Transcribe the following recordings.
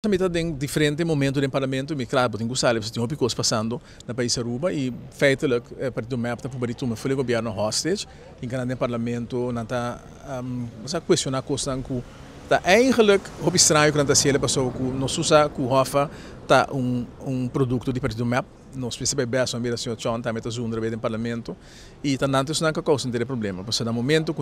Também tem diferente momento no parlamento, mas claro, tem gostado, você tem coisas passando na país Aruba e feitelijk partido map para poder tomar o governo hostage, em no parlamento não está a questionar coisas que tá eigenlijk op estranho quando se ele passou com nós usa com Hofa tá produto de partido map nós precisa bem a miração John também tá junto no parlamento e tá não tem nada causa ter problema porque no momento que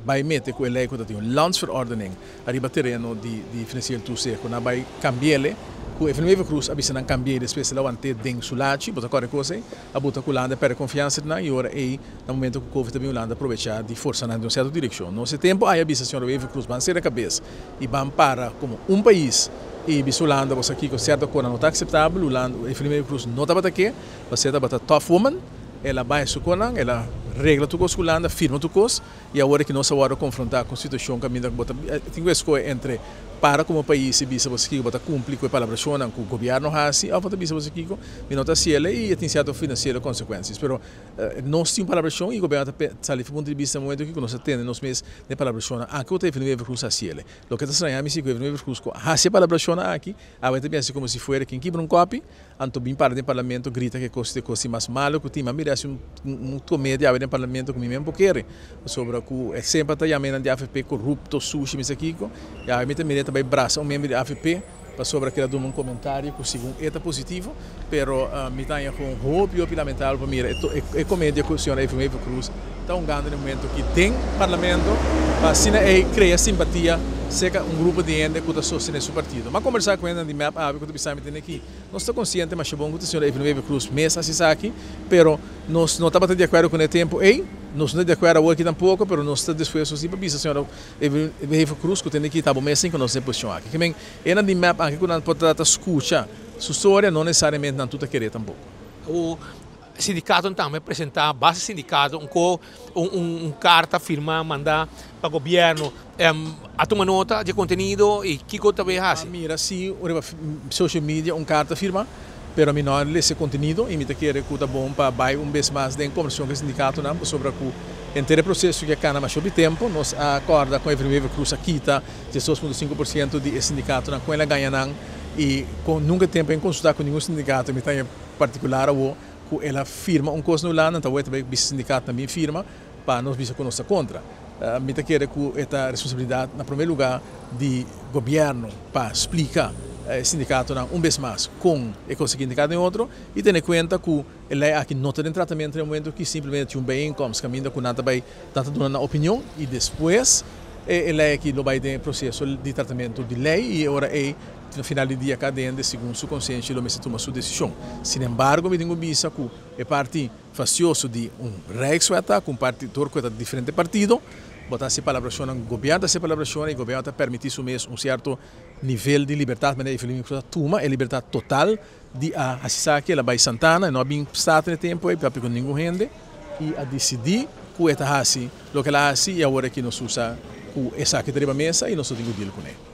vai meter com ele que tem um landsverordening arriba terreno de financiar tu ser quando vai cambiar com a FNV Cruz avisa não cambiar espécie lá ante deng sulachi bota corre coisa a bota com landa per confiança na e ora aí no momento que o Covid também landa aproveitar de força na certa direção no esse tempo aí avisa senhor FNV Cruz vai ser a cabeça e vão para como país e bisulanda você aqui com certa coisa não está aceitável o FNV Cruz não está aqui você está tough woman ela vai su conan ela regla tu cos culanda firma tu cos e agora que nós agora confrontar com a situação que ainda bota tem que escolher entre para como país e bisa você que bota cumprir com a palavra com o governo hasi ou bota bisa você que me nota se ela e tem certo financeiro consequências pero nós tem palavra e o governo sali do ponto de vista momento que nós temos nos meses de palavra aqui o FNV Cruz hasi ela lo que está estranho me se o FNV Cruz hasi palavra aqui a vai pensa como se fosse quem quebra copy anto bem para do parlamento grita que coisa mais malo que tem mira comédia no parlamento que me mesmo quer sobre que é sempre tá chamando de AFP corrupto sushi me aqui e a mim também também braço um membro da AFP para sobre aquela de um comentário que segundo é positivo pero me tá com hope lamentável para mim é comédia que o senhor FNV Cruz está ganhando no momento que tem parlamento para assim cria simpatia seca grupo de gente que está sustentando seu partido. Mas conversar com ele de map, que tu precisa meter aqui. Nós estamos conscientes, mas é bom que o senhor FNV Cruz mesa assim aqui, pero nós não estamos de acordo com o tempo, nós não estamos de acordo aqui tampouco, pero nós estamos dispostos a bisa senhor FNV Cruz que tem aqui tá bom mesa com nossa posição aqui. Que bem, ena de map aqui quando pode tratar escuta, sua história não necessariamente não tudo querer tampouco. O sindicato também apresentar base sindicato carta firma mandar para o governo a tomar nota de conteúdo e que coisa também faz. Mira se social media carta firma pero menor esse conteúdo e me te quer que tá bom para vai vez mais de conversão com o sindicato não sobre o inteiro processo que cana mais sobre tempo nós acorda com a FNV Cruz aqui tá 16,5% de sindicato não com ela ganha não e com nunca tempo em consultar com nenhum sindicato me tem particular ou ela firma coisa no lá, então o sindicato também firma para nós bisa com nossa contra. Me te quer que esta responsabilidade, na primeiro lugar, de governo para explicar o sindicato vez mais com o sindicato em outro e ter em conta que ela aqui não tem tratamento no momento que simplesmente bem como caminha com nada vai tanto dando opinião e depois ela aqui não vai ter processo de tratamento de lei e agora no final do dia cada um segundo sua consciência ele toma sua decisão. Sin embargo, me tenho visto que é parte facioso de Rijkswet com parte de diferente partido, botar se palavra o governo se palavra e o governo permitir isso mesmo certo nível de liberdade, mas ele toma é liberdade total de assistir que ela vai Santana, não bem estado no tempo e para com ninguém rende e a decidir que esta assim, o que ela assim e agora que nós usa que essa que tem a mesa e nós temos que deal com ele.